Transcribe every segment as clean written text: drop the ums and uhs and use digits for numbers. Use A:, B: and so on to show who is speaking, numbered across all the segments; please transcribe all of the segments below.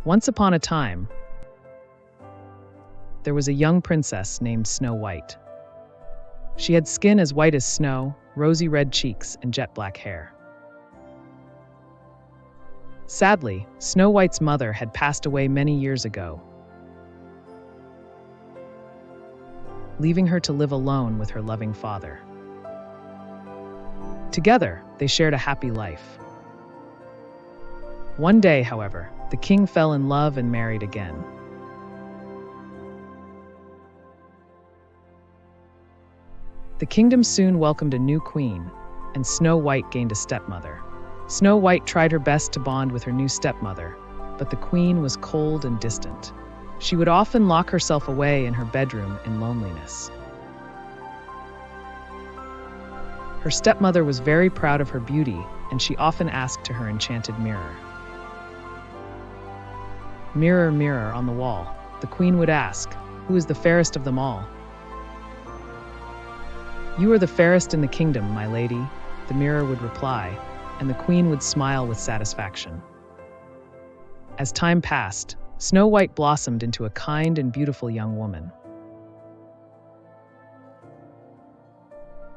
A: Once upon a time, there was a young princess named Snow White. She had skin as white as snow, rosy red cheeks, and jet black hair. Sadly, Snow White's mother had passed away many years ago, leaving her to live alone with her loving father. Together, they shared a happy life. One day, however, the king fell in love and married again. The kingdom soon welcomed a new queen, and Snow White gained a stepmother. Snow White tried her best to bond with her new stepmother, but the queen was cold and distant. She would often lock herself away in her bedroom in loneliness. Her stepmother was very proud of her beauty, and she often asked to her enchanted mirror. "Mirror, mirror on the wall," the queen would ask, "who is the fairest of them all?" "You are the fairest in the kingdom, my lady," the mirror would reply, and the queen would smile with satisfaction. As time passed, Snow White blossomed into a kind and beautiful young woman.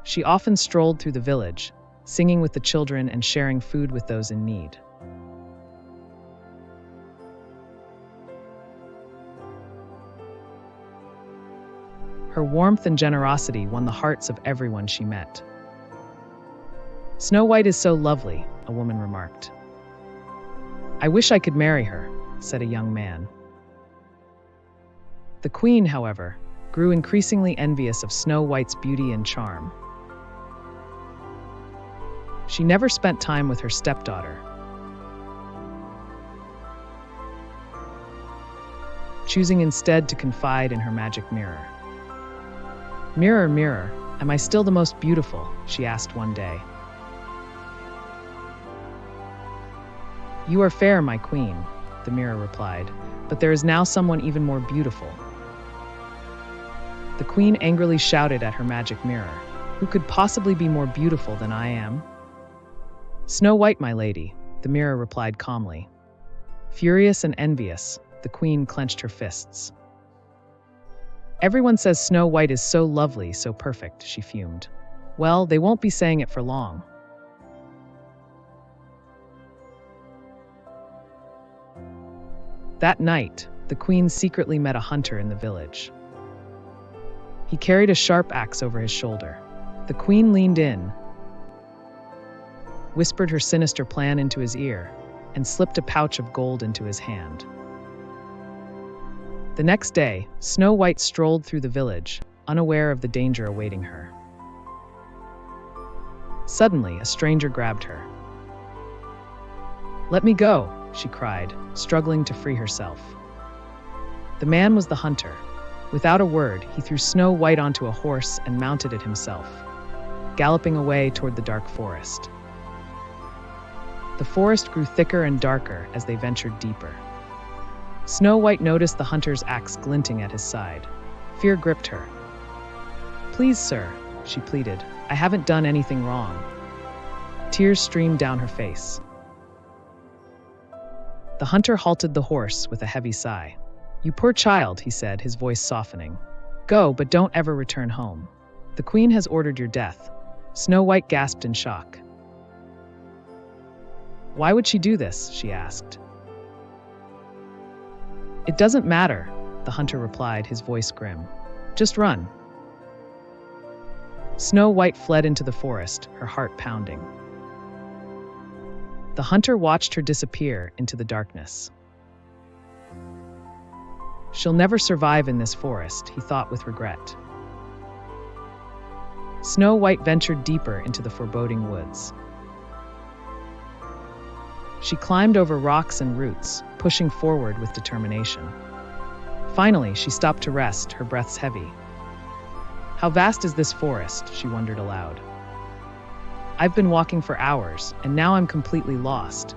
A: She often strolled through the village, singing with the children and sharing food with those in need. Her warmth and generosity won the hearts of everyone she met. "Snow White is so lovely," a woman remarked. "I wish I could marry her," said a young man. The queen, however, grew increasingly envious of Snow White's beauty and charm. She never spent time with her stepdaughter, choosing instead to confide in her magic mirror. "Mirror, mirror, am I still the most beautiful?" she asked one day. "You are fair, my queen," the mirror replied, "but there is now someone even more beautiful." The queen angrily shouted at her magic mirror, "Who could possibly be more beautiful than I am?" "Snow White, my lady," the mirror replied calmly. Furious and envious, the queen clenched her fists. "Everyone says Snow White is so lovely, so perfect," she fumed. "Well, they won't be saying it for long." That night, the queen secretly met a hunter in the village. He carried a sharp axe over his shoulder. The queen leaned in, whispered her sinister plan into his ear, and slipped a pouch of gold into his hand. The next day, Snow White strolled through the village, unaware of the danger awaiting her. Suddenly, a stranger grabbed her. "Let me go," she cried, struggling to free herself. The man was the hunter. Without a word, he threw Snow White onto a horse and mounted it himself, galloping away toward the dark forest. The forest grew thicker and darker as they ventured deeper. Snow White noticed the hunter's axe glinting at his side. Fear gripped her. "Please, sir," she pleaded, "I haven't done anything wrong." Tears streamed down her face. The hunter halted the horse with a heavy sigh. "You poor child," he said, his voice softening. "Go, but don't ever return home. The queen has ordered your death." Snow White gasped in shock. "Why would she do this?" she asked. "It doesn't matter," the hunter replied, his voice grim. "Just run." Snow White fled into the forest, her heart pounding. The hunter watched her disappear into the darkness. "She'll never survive in this forest," he thought with regret. Snow White ventured deeper into the foreboding woods. She climbed over rocks and roots, pushing forward with determination. Finally, she stopped to rest, her breaths heavy. "How vast is this forest?" she wondered aloud. "I've been walking for hours, and now I'm completely lost."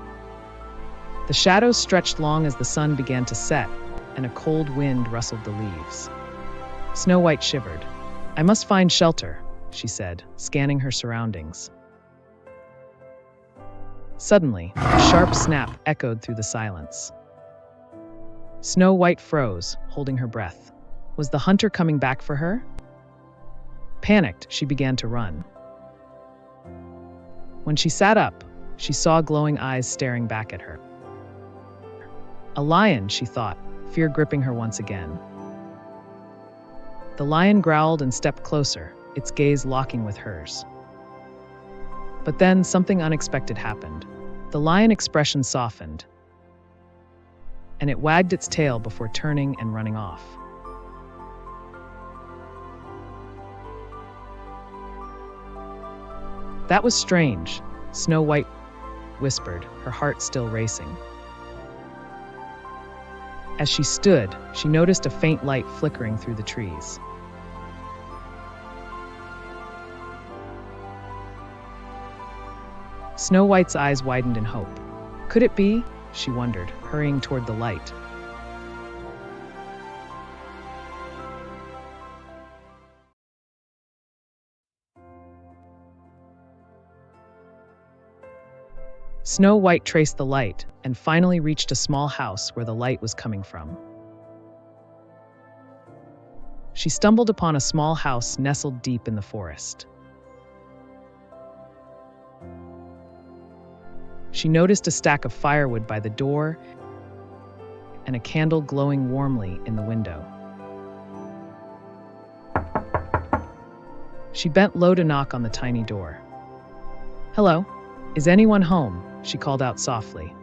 A: The shadows stretched long as the sun began to set, and a cold wind rustled the leaves. Snow White shivered. "I must find shelter," she said, scanning her surroundings. Suddenly, a sharp snap echoed through the silence. Snow White froze, holding her breath. Was the hunter coming back for her? Panicked, she began to run. When she sat up, she saw glowing eyes staring back at her. A lion, she thought, fear gripping her once again. The lion growled and stepped closer, its gaze locking with hers. But then something unexpected happened. The lion expression softened, and it wagged its tail before turning and running off. That was strange, Snow White whispered, her heart still racing. As she stood, she noticed a faint light flickering through the trees. Snow White's eyes widened in hope. Could it be? She wondered, hurrying toward the light. Snow White traced the light and finally reached a small house where the light was coming from. She stumbled upon a small house nestled deep in the forest. She noticed a stack of firewood by the door and a candle glowing warmly in the window. She bent low to knock on the tiny door. "Hello, is anyone home?" she called out softly.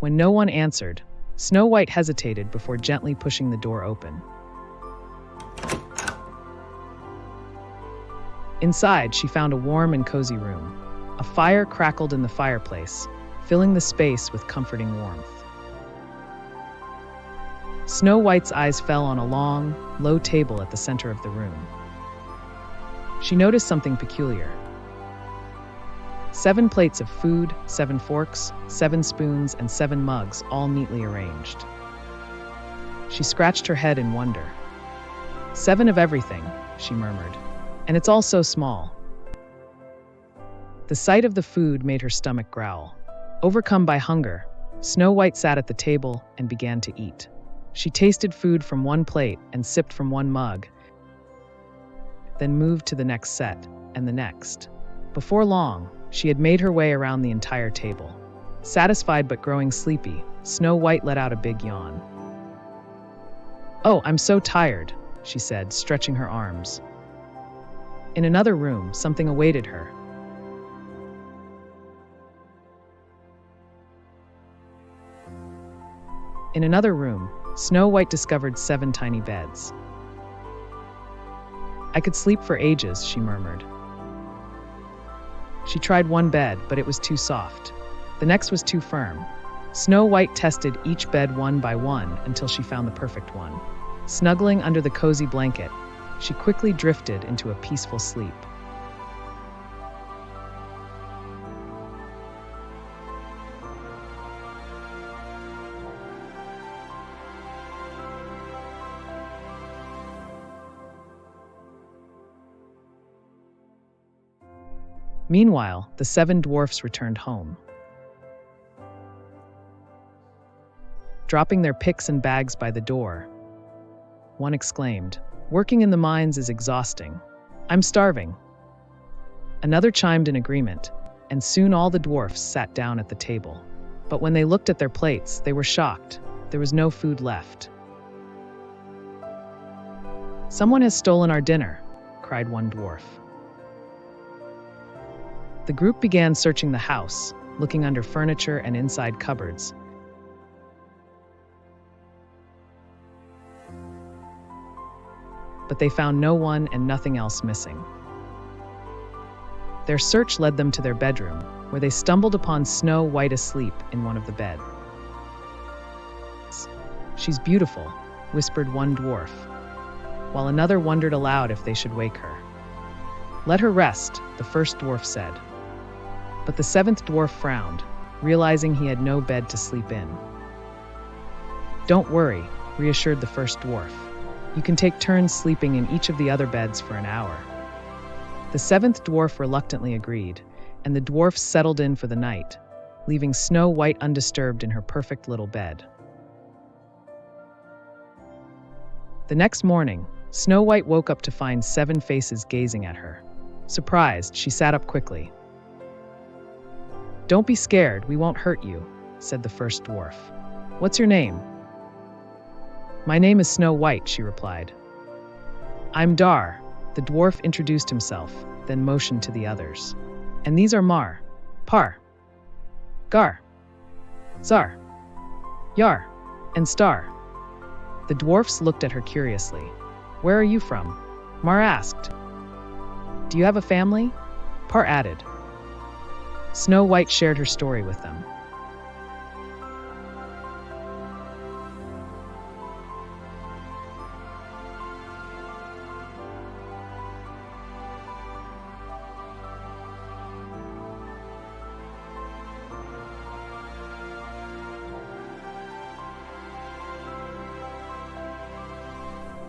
A: When no one answered, Snow White hesitated before gently pushing the door open. Inside, she found a warm and cozy room. A fire crackled in the fireplace, filling the space with comforting warmth. Snow White's eyes fell on a long, low table at the center of the room. She noticed something peculiar. 7 plates of food, 7 forks, 7 spoons, and 7 mugs, all neatly arranged. She scratched her head in wonder. 7 of everything, she murmured, and it's all so small. The sight of the food made her stomach growl. Overcome by hunger, Snow White sat at the table and began to eat. She tasted food from one plate and sipped from one mug, then moved to the next set and the next. Before long, she had made her way around the entire table. Satisfied but growing sleepy, Snow White let out a big yawn. "Oh, I'm so tired," she said, stretching her arms. In another room, something awaited her. In another room, Snow White discovered 7 tiny beds. "I could sleep for ages," she murmured. She tried one bed, but it was too soft. The next was too firm. Snow White tested each bed one by one until she found the perfect one. Snuggling under the cozy blanket, she quickly drifted into a peaceful sleep. Meanwhile, the 7 dwarfs returned home. Dropping their picks and bags by the door, one exclaimed, "Working in the mines is exhausting. I'm starving." Another chimed in agreement, and soon all the dwarfs sat down at the table. But when they looked at their plates, they were shocked. There was no food left. "Someone has stolen our dinner," cried one dwarf. The group began searching the house, looking under furniture and inside cupboards. But they found no one and nothing else missing. Their search led them to their bedroom, where they stumbled upon Snow White asleep in one of the beds. "She's beautiful," whispered one dwarf, while another wondered aloud if they should wake her. "Let her rest," the first dwarf said. But the 7th dwarf frowned, realizing he had no bed to sleep in. "Don't worry," reassured the first dwarf. "You can take turns sleeping in each of the other beds for an hour." The 7th dwarf reluctantly agreed, and the dwarfs settled in for the night, leaving Snow White undisturbed in her perfect little bed. The next morning, Snow White woke up to find 7 faces gazing at her. Surprised, she sat up quickly. "Don't be scared, we won't hurt you," said the first dwarf. "What's your name?" "My name is Snow White," she replied. "I'm Dar," the dwarf introduced himself, then motioned to the others. "And these are Mar, Par, Gar, Zar, Yar, and Star." The dwarfs looked at her curiously. "Where are you from?" Mar asked. "Do you have a family?" Par added. Snow White shared her story with them.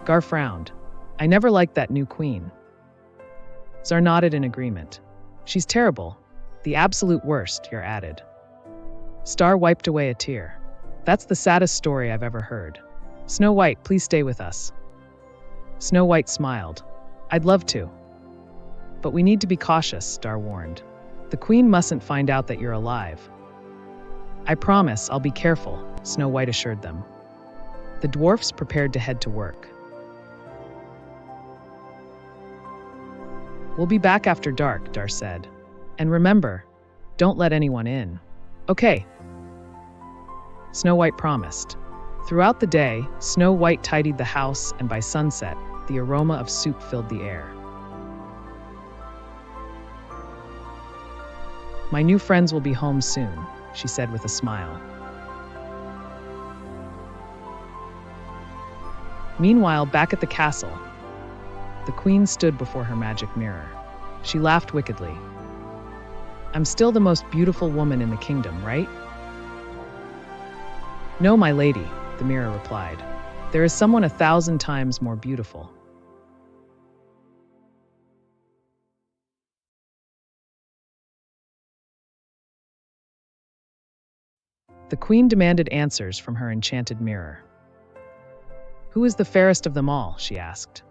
A: Gar frowned. "I never liked that new queen." Zar nodded in agreement. "She's terrible. The absolute worst," Yar added. Star wiped away a tear. "That's the saddest story I've ever heard. Snow White, please stay with us." Snow White smiled. "I'd love to. But we need to be cautious," Dar warned. "The queen mustn't find out that you're alive." "I promise, I'll be careful," Snow White assured them. The dwarfs prepared to head to work. "We'll be back after dark," Dar said. "And remember, don't let anyone in." "Okay," Snow White promised. Throughout the day, Snow White tidied the house, and by sunset, the aroma of soup filled the air. "My new friends will be home soon," she said with a smile. Meanwhile, back at the castle, the queen stood before her magic mirror. She laughed wickedly. "I'm still the most beautiful woman in the kingdom, right?" "No, my lady," the mirror replied. "There is someone 1,000 times more beautiful." The queen demanded answers from her enchanted mirror. "Who is the fairest of them all?" she asked.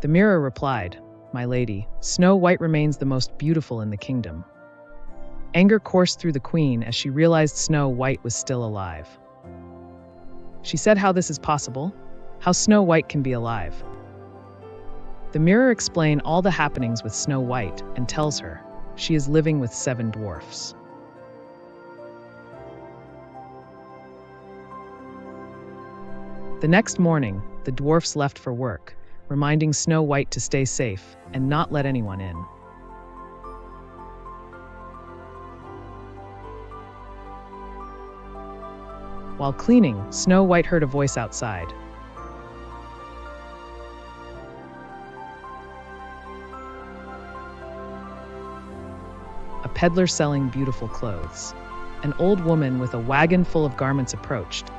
A: The mirror replied, "My lady, Snow White remains the most beautiful in the kingdom." Anger coursed through the queen as she realized Snow White was still alive. She said how this is possible, how Snow White can be alive. The mirror explains all the happenings with Snow White and tells her she is living with 7 dwarfs. The next morning, the dwarfs left for work, reminding Snow White to stay safe and not let anyone in. While cleaning, Snow White heard a voice outside. A peddler selling beautiful clothes. An old woman with a wagon full of garments approached,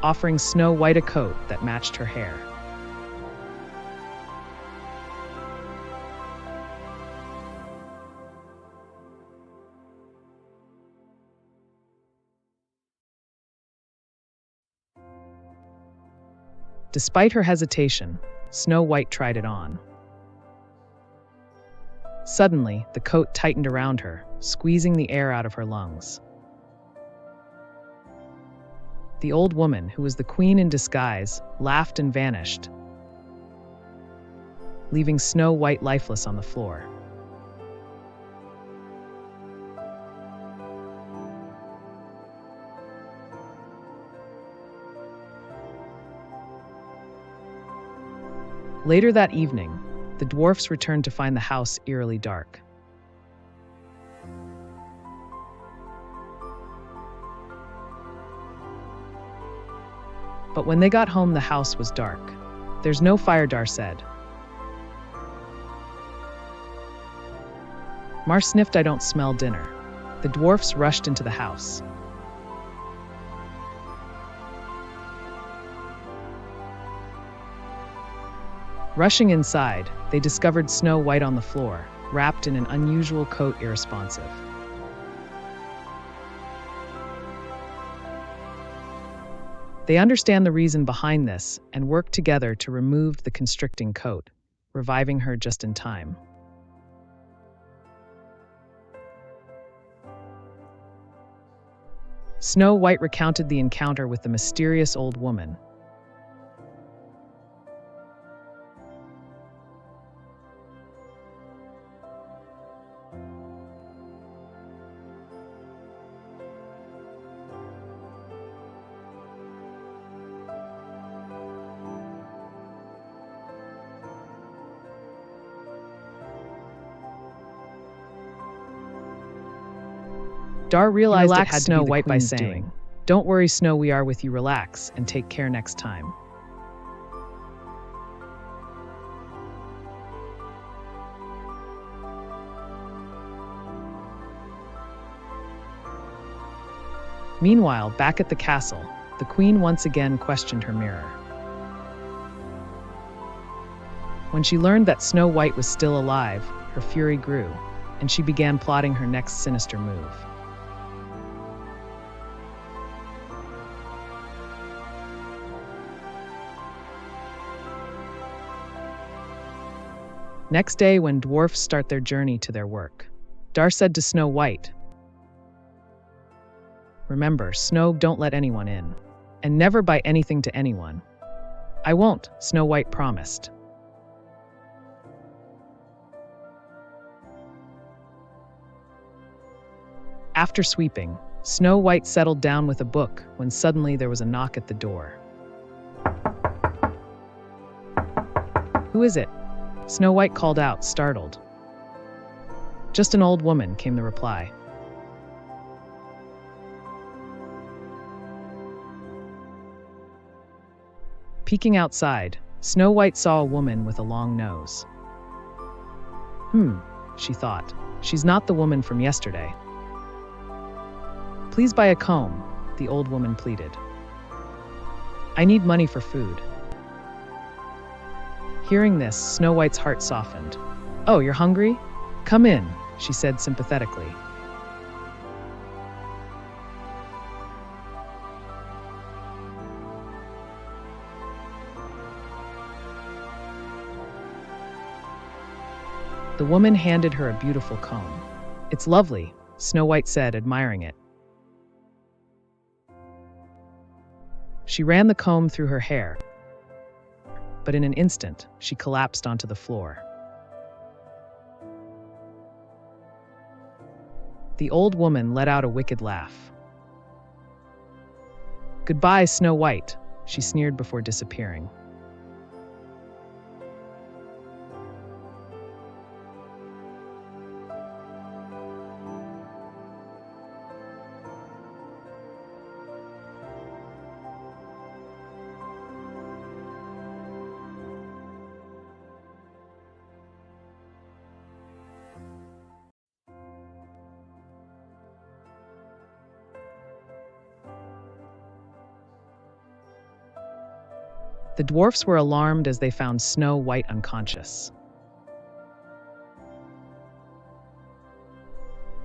A: offering Snow White a coat that matched her hair. Despite her hesitation, Snow White tried it on. Suddenly, the coat tightened around her, squeezing the air out of her lungs. The old woman, who was the queen in disguise, laughed and vanished, leaving Snow White lifeless on the floor. Later that evening, the dwarfs returned to find the house eerily dark. But when they got home, the house was dark. "There's no fire," Dar said. Mar sniffed, "I don't smell dinner." The dwarfs rushed into the house. Rushing inside, they discovered Snow White on the floor, wrapped in an unusual coat, irresponsive. They understand the reason behind this and work together to remove the constricting coat, reviving her just in time. Snow White recounted the encounter with the mysterious old woman. Dar realized it had Snow White by saying, "Don't worry, Snow, we are with you. Relax and take care next time." Meanwhile, back at the castle, the queen once again questioned her mirror. When she learned that Snow White was still alive, her fury grew, and she began plotting her next sinister move. Next day, when dwarfs start their journey to their work, Dar said to Snow White, "Remember, Snow, don't let anyone in, and never buy anything to anyone." "I won't," Snow White promised. After sweeping, Snow White settled down with a book when suddenly there was a knock at the door. "Who is it?" Snow White called out, startled. "Just an old woman," came the reply. Peeking outside, Snow White saw a woman with a long nose. She thought. "She's not the woman from yesterday." "Please buy a comb," the old woman pleaded. "I need money for food." Hearing this, Snow White's heart softened. "Oh, you're hungry? Come in," she said sympathetically. The woman handed her a beautiful comb. "It's lovely," Snow White said, admiring it. She ran the comb through her hair, but in an instant, she collapsed onto the floor. The old woman let out a wicked laugh. "Goodbye, Snow White," she sneered before disappearing. The dwarfs were alarmed as they found Snow White unconscious.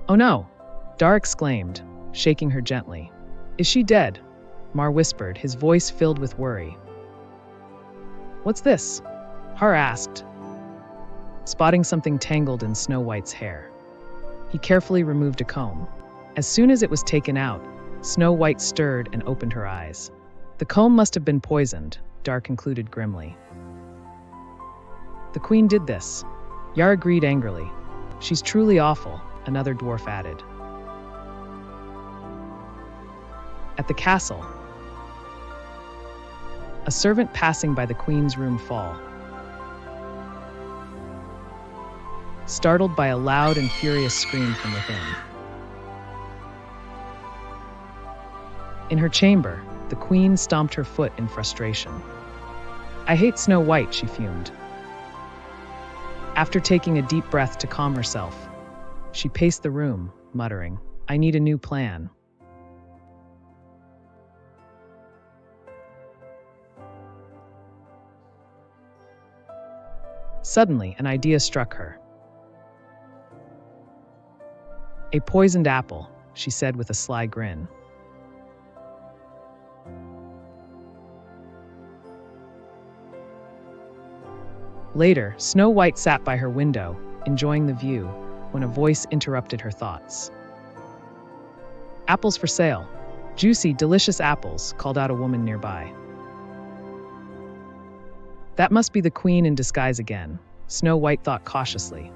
A: "Oh no!" Dar exclaimed, shaking her gently. "Is she dead?" Mar whispered, his voice filled with worry. "What's this?" Har asked, spotting something tangled in Snow White's hair. He carefully removed a comb. As soon as it was taken out, Snow White stirred and opened her eyes. "The comb must have been poisoned," Dar concluded grimly. "The queen did this." Yar agreed angrily. "She's truly awful," another dwarf added. At the castle, a servant passing by the queen's room startled by a loud and furious scream from within. In her chamber, the queen stomped her foot in frustration. "I hate Snow White," she fumed. After taking a deep breath to calm herself, she paced the room, muttering, "I need a new plan." Suddenly, an idea struck her. "A poisoned apple," she said with a sly grin. Later, Snow White sat by her window, enjoying the view, when a voice interrupted her thoughts. "Apples for sale. Juicy, delicious apples," called out a woman nearby. That must be the queen in disguise again, Snow White thought cautiously.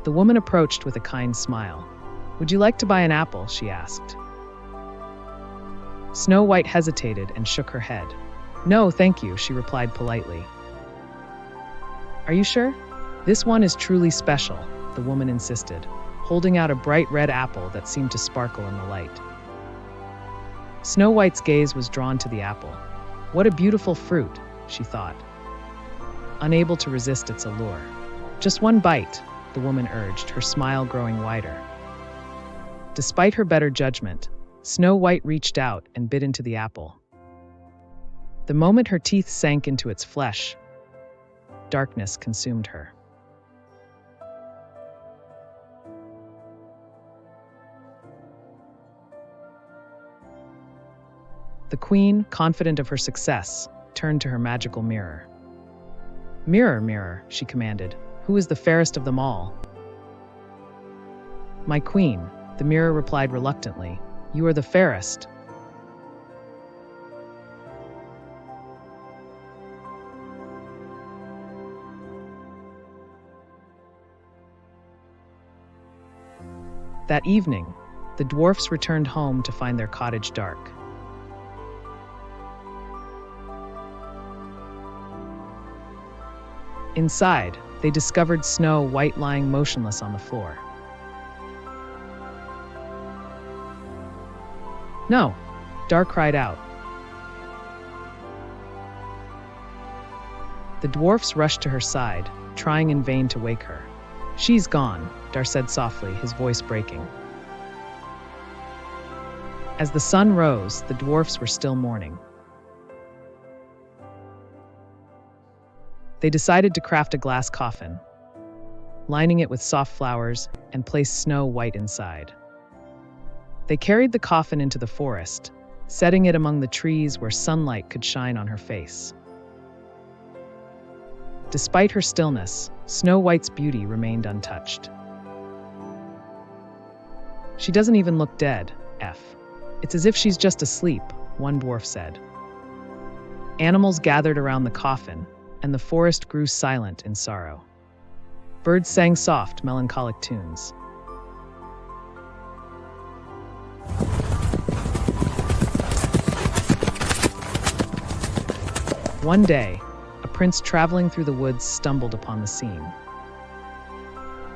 A: The woman approached with a kind smile. "Would you like to buy an apple?" she asked. Snow White hesitated and shook her head. "No, thank you," she replied politely. "Are you sure? This one is truly special," the woman insisted, holding out a bright red apple that seemed to sparkle in the light. Snow White's gaze was drawn to the apple. "What a beautiful fruit," she thought, unable to resist its allure. "Just one bite," the woman urged, her smile growing wider. Despite her better judgment, Snow White reached out and bit into the apple. The moment her teeth sank into its flesh, darkness consumed her. The queen, confident of her success, turned to her magical mirror. "Mirror, mirror," she commanded, "who is the fairest of them all?" "My queen," the mirror replied reluctantly, "you are the fairest." That evening, the dwarfs returned home to find their cottage dark. Inside, they discovered Snow White lying motionless on the floor. "No!" Dar cried out. The dwarfs rushed to her side, trying in vain to wake her. "She's gone," Dar said softly, his voice breaking. As the sun rose, the dwarfs were still mourning. They decided to craft a glass coffin, lining it with soft flowers, and place Snow White inside. They carried the coffin into the forest, setting it among the trees where sunlight could shine on her face. Despite her stillness, Snow White's beauty remained untouched. "She doesn't even look dead, It's as if she's just asleep," one dwarf said. Animals gathered around the coffin, and the forest grew silent in sorrow. Birds sang soft, melancholic tunes. One day, a prince traveling through the woods stumbled upon the scene.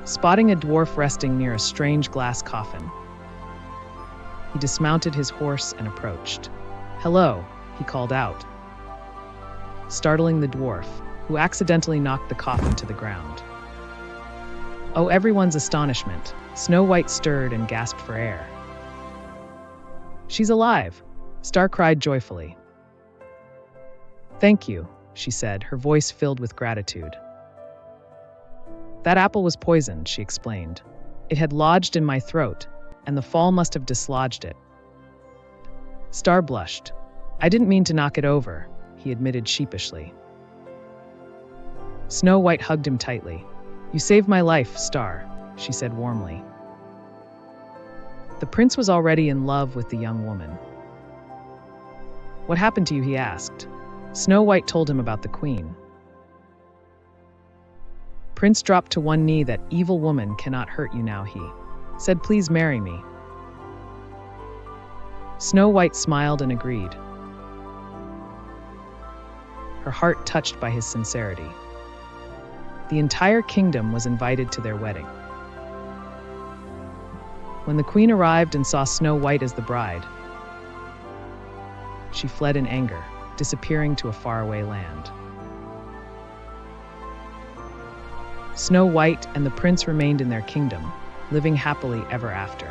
A: Spotting a dwarf resting near a strange glass coffin, he dismounted his horse and approached. "Hello," he called out, startling the dwarf, who accidentally knocked the coffin to the ground. Oh, everyone's astonishment, Snow White stirred and gasped for air. "She's alive," Star cried joyfully. "Thank you," she said, her voice filled with gratitude. "That apple was poisoned," she explained. "It had lodged in my throat, and the fall must have dislodged it." Star blushed. "I didn't mean to knock it over," he admitted sheepishly. Snow White hugged him tightly. "You saved my life, Star," she said warmly. The prince was already in love with the young woman. "What happened to you?" he asked. Snow White told him about the queen. Prince dropped to one knee. "That evil woman cannot hurt you now," he said. "Please marry me." Snow White smiled and agreed, her heart touched by his sincerity. The entire kingdom was invited to their wedding. When the queen arrived and saw Snow White as the bride, she fled in anger, disappearing to a faraway land. Snow White and the prince remained in their kingdom, living happily ever after.